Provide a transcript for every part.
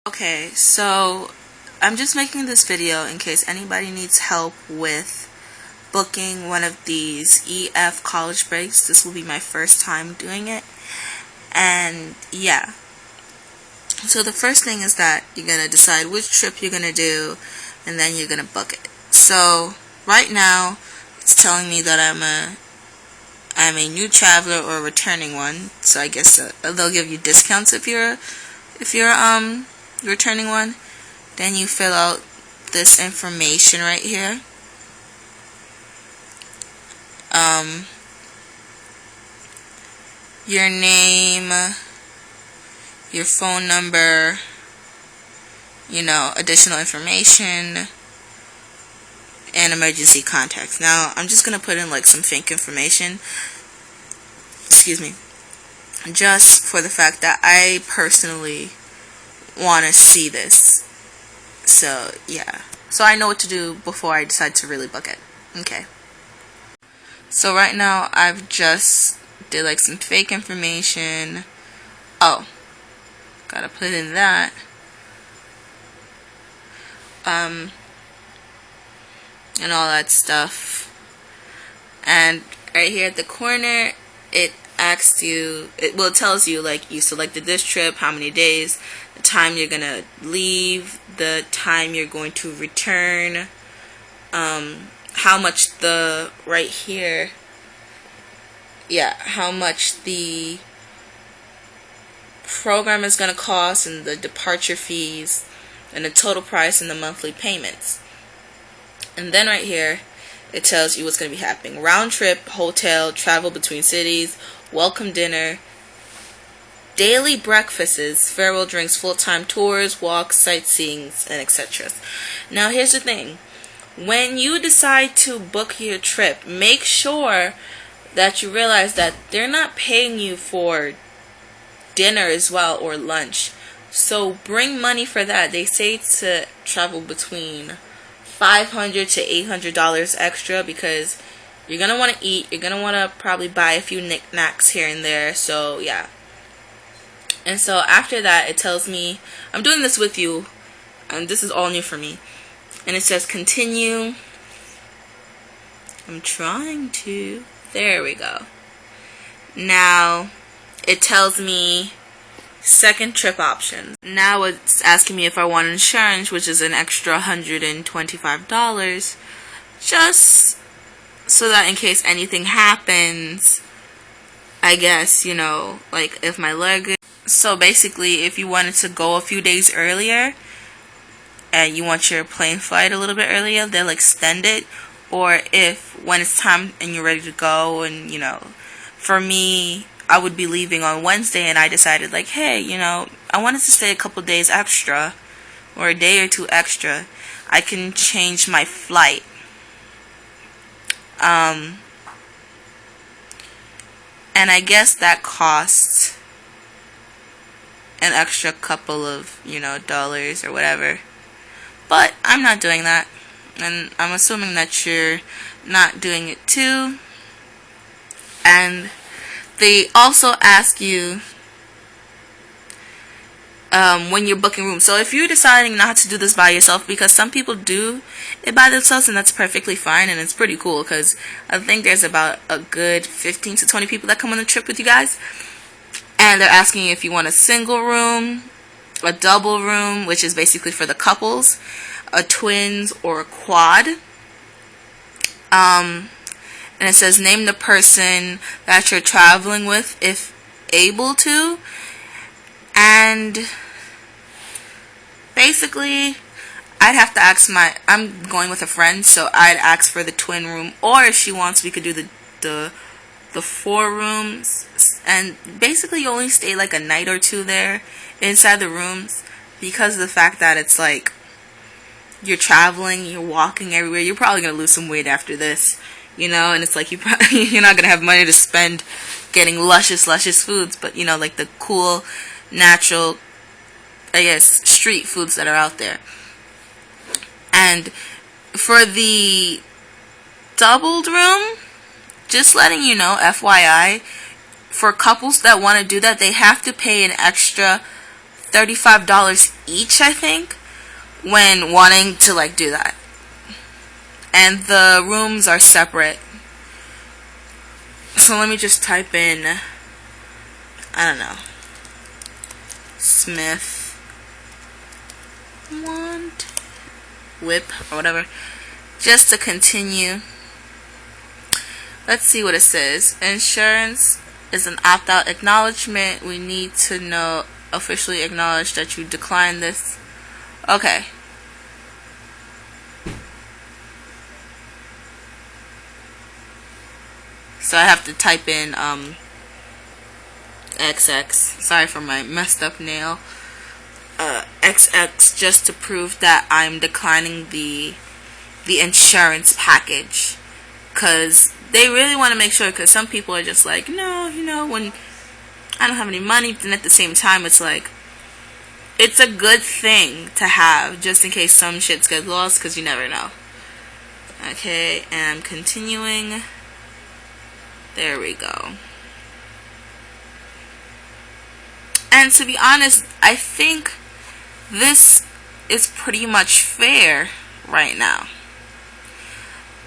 Okay, so I'm just making this video in case anybody needs help with booking one of these EF college breaks. This will be my first time doing it. And yeah, so the first thing is that you're going to decide which trip you're going to do, and then you're going to book it. So right now it's telling me that I'm a new traveler or a returning one, so I guess they'll give you discounts if you're returning one. Then you fill out this information right here. Your name, your phone number, additional information, and emergency contacts. Now, I'm just going to put in like some fake information, excuse me, just for the fact that I personally want to see this. So, yeah. So I know what to do before I decide to really book it. Okay. So right now, I've just did like some fake information. Oh, gotta put in that. And all that stuff. And right here at the corner, it asks you, it tells you like you selected this trip, how many days, the time you're gonna leave, the time you're going to return, how much right here, how much the program is gonna cost, and the departure fees, and the total price, and the monthly payments. And then right here, it tells you what's going to be happening. Round trip, hotel, travel between cities, welcome dinner, daily breakfasts, farewell drinks, full-time tours, walks, sightseeing, and etc. Now here's the thing. When you decide to book your trip, make sure that you realize that they're not paying you for dinner as well or lunch. So bring money for that. They say to travel between $500 to $800 extra, because you're gonna want to eat, you're gonna want to probably buy a few knickknacks here and there. So yeah. And so after that, it tells me, I'm doing this with you, and this is all new for me, and it says continue. I'm trying to, there we go. Now it tells me second trip options. Now it's asking me if I want insurance, which is an extra $125, just so that in case anything happens, I guess, like if my leg. So basically, if you wanted to go a few days earlier and you want your plane flight a little bit earlier, they'll extend it. Or if when it's time and you're ready to go, and for me, I would be leaving on Wednesday, and I decided like, hey, I wanted to stay a couple days extra, or a day or two extra, I can change my flight. And I guess that costs an extra couple of, dollars or whatever. But I'm not doing that. And I'm assuming that you're not doing it too. And they also ask you when you're booking rooms. So if you're deciding not to do this by yourself, because some people do it by themselves, and that's perfectly fine, and it's pretty cool, because I think there's about a good 15 to 20 people that come on the trip with you guys, and they're asking you if you want a single room, a double room, which is basically for the couples, a twins, or a quad. And it says name the person that you're traveling with if able to. And basically, I'd have to ask I'm going with a friend, so I'd ask for the twin room. Or if she wants, we could do the 4 rooms. And basically, you only stay like a night or two there inside the rooms, because of the fact that it's like you're traveling, you're walking everywhere. You're probably going to lose some weight after this. And it's like you're not going to have money to spend getting luscious foods, but like the cool, natural, I guess, street foods that are out there. And for the doubled room, just letting you know, FYI, for couples that want to do that, they have to pay an extra $35 each, I think, when wanting to like do that. And the rooms are separate. So let me just type in, I don't know, Smith want whip or whatever, just to continue. Let's see what it says. Insurance is an opt-out acknowledgement. We need to know, officially acknowledge that you declined this. Okay. So I have to type in XX. Sorry for my messed up nail. XX, just to prove that I'm declining the insurance package, because they really want to make sure, because some people are just like, no, you know, when I don't have any money, then at the same time it's like, it's a good thing to have just in case some shits get lost, because you never know. Okay, and I'm continuing. There we go. And to be honest, I think this is pretty much fair right now.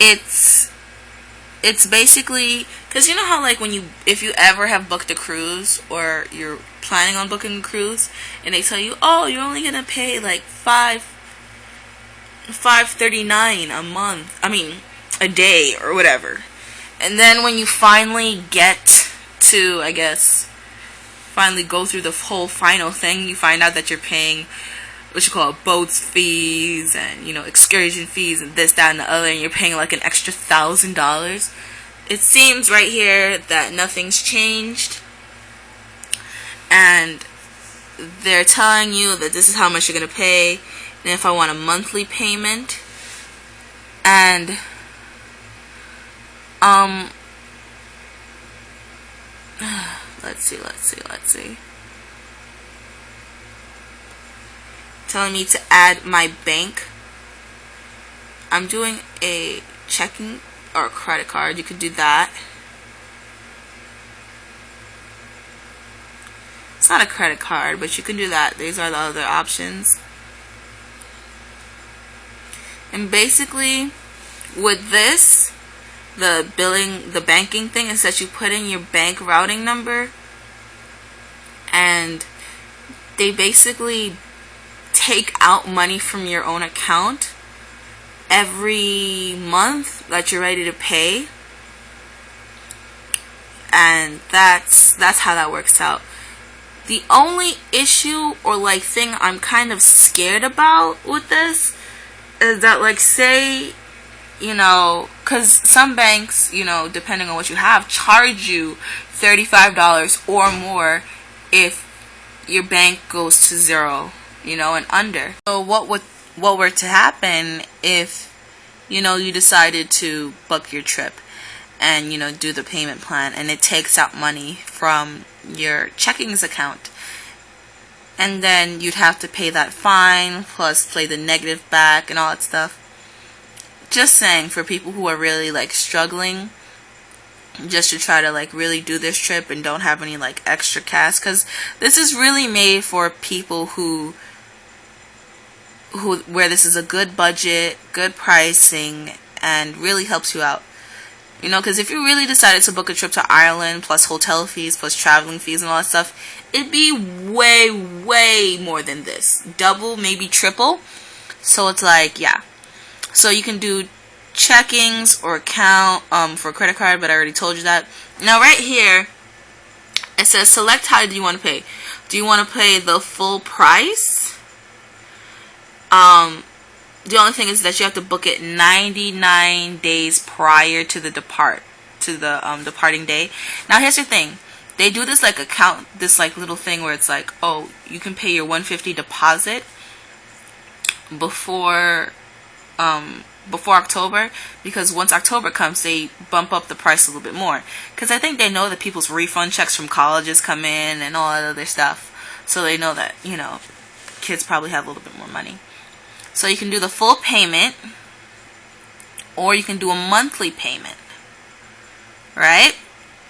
It's basically, because you know how like when if you ever have booked a cruise or you're planning on booking a cruise and they tell you, oh, you're only gonna pay like $539 a month, I mean a day or whatever, and then when you finally get to, I guess, finally go through the whole final thing, you find out that you're paying what you call boats fees and, you know, excursion fees and this, that, and the other, and you're paying like an extra $1,000. It seems right here that nothing's changed, and they're telling you that this is how much you're gonna pay, and if I want a monthly payment, and let's see. Telling me to add my bank. I'm doing a checking or a credit card. You could do that. It's not a credit card, but you can do that. These are the other options. And basically, with this, the banking thing is that you put in your bank routing number, and they basically take out money from your own account every month that you're ready to pay, and that's how that works out. The only issue or like thing I'm kind of scared about with this is that, like, say, you know, because some banks, you know, depending on what you have, charge you $35 or more if your bank goes to zero, you know, and under. So what were to happen if, you know, you decided to book your trip and, you know, do the payment plan, and it takes out money from your checkings account, and then you'd have to pay that fine plus pay the negative back and all that stuff. Just saying, for people who are really like struggling just to try to like really do this trip and don't have any like extra cash, because this is really made for people who where this is a good budget, good pricing, and really helps you out. You know, because if you really decided to book a trip to Ireland plus hotel fees plus traveling fees and all that stuff, it'd be way, way more than this. Double, maybe triple. So it's like, yeah. So you can do checkings or account for a credit card, but I already told you that. Now right here, it says select how do you want to pay. Do you want to pay the full price? The only thing is that you have to book it 99 days prior to the departing day. Now here's the thing. They do this like this like little thing where it's like, oh, you can pay your $150 deposit before October, because once October comes, they bump up the price a little bit more, because I think they know that people's refund checks from colleges come in and all that other stuff, so they know that, you know, kids probably have a little bit more money. So you can do the full payment, or you can do a monthly payment, right?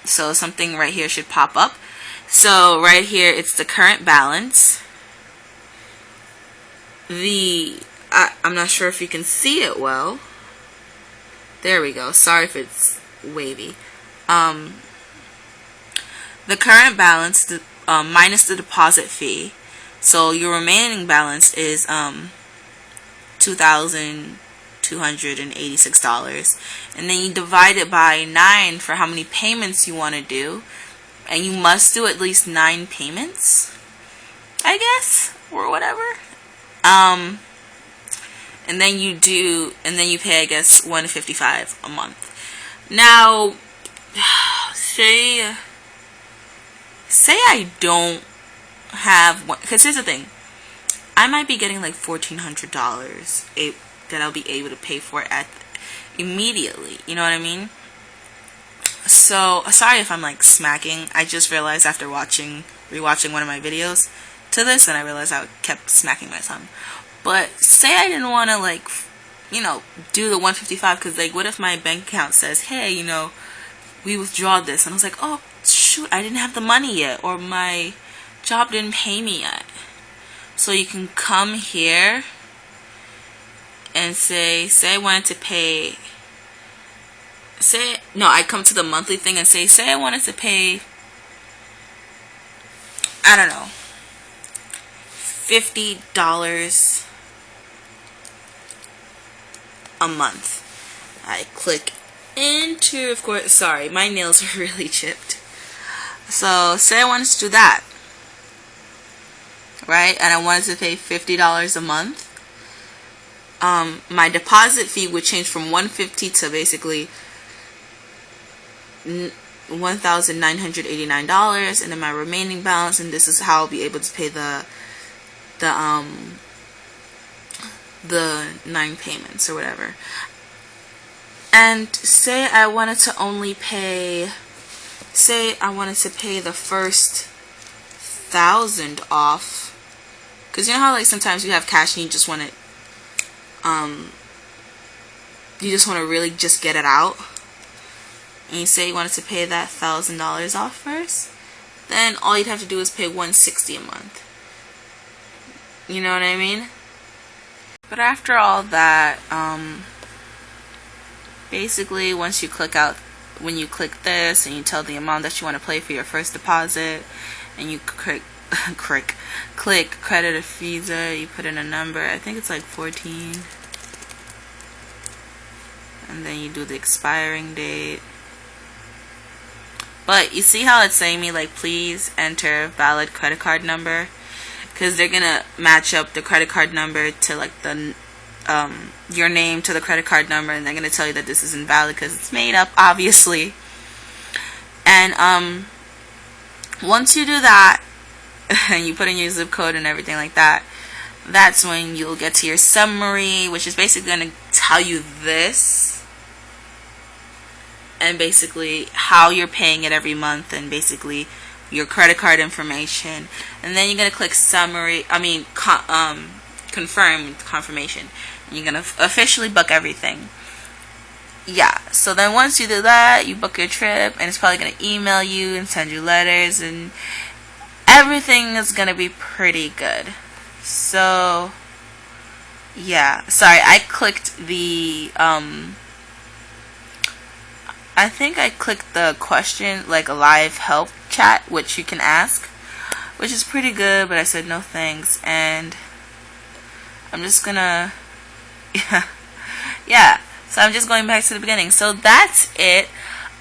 So something right here should pop up. So right here, it's the current balance. I'm not sure if you can see it well. There we go. Sorry if it's wavy. The current balance minus the deposit fee. So your remaining balance is $2,286, and then you divide it by 9 for how many payments you want to do, and you must do at least 9 payments, I guess, or whatever. And then you pay, I guess, $155 a month. Now, say I don't have one, because here's the thing, I might be getting like $1,400 that I'll be able to pay for immediately. You know what I mean? So sorry if I'm like smacking. I just realized after rewatching one of my videos to this, and I realized I kept smacking my tongue. But say I didn't want to like, do the $155, because like, what if my bank account says, hey, we withdraw this, and I was like, oh shoot, I didn't have the money yet, or my job didn't pay me yet. So you can come here and say I wanted to pay, I come to the monthly thing and say I wanted to pay, I don't know, $50 a month. I click enter, of course. Sorry, my nails are really chipped. So say I wanted to do that, right? And I wanted to pay $50 a month. My deposit fee would change from $150 to basically $1,989, and then my remaining balance, and this is how I'll be able to pay the 9 payments or whatever. And say I wanted to pay the first 1,000 off, because you know how like sometimes you have cash and you just want to really just get it out, and you say you wanted to pay that $1,000 off first, then all you'd have to do is pay $160 a month. You know what I mean? But after all that, basically when you click this and you tell the amount that you want to pay for your first deposit, and you click credit or Visa, you put in a number, I think it's like 14, and then you do the expiring date. But you see how it's saying me like, please enter valid credit card number, because they're gonna match up the credit card number to like the your name to the credit card number, and they're gonna tell you that this is invalid because it's made up, obviously. And once you do that and you put in your zip code and everything like that, that's when you'll get to your summary, which is basically gonna tell you this, and basically how you're paying it every month, and basically your credit card information. And then you're gonna click confirmation. You're gonna officially book everything. Yeah, so then once you do that, you book your trip, and it's probably gonna email you and send you letters, and everything is gonna be pretty good. So yeah, sorry, I clicked the I think I clicked the question, like a live help chat, which you can ask, which is pretty good, but I said no thanks, and I'm just gonna, yeah, so I'm just going back to the beginning. So that's it.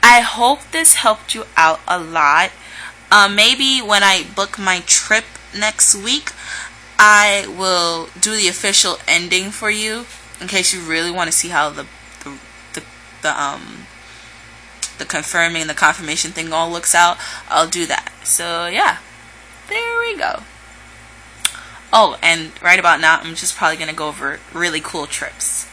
I hope this helped you out a lot. Maybe when I book my trip next week, I will do the official ending for you, in case you really want to see how the confirming and the confirmation thing all looks out. I'll do that. So yeah, there we go. Oh, and right about now, I'm just probably gonna go over really cool trips.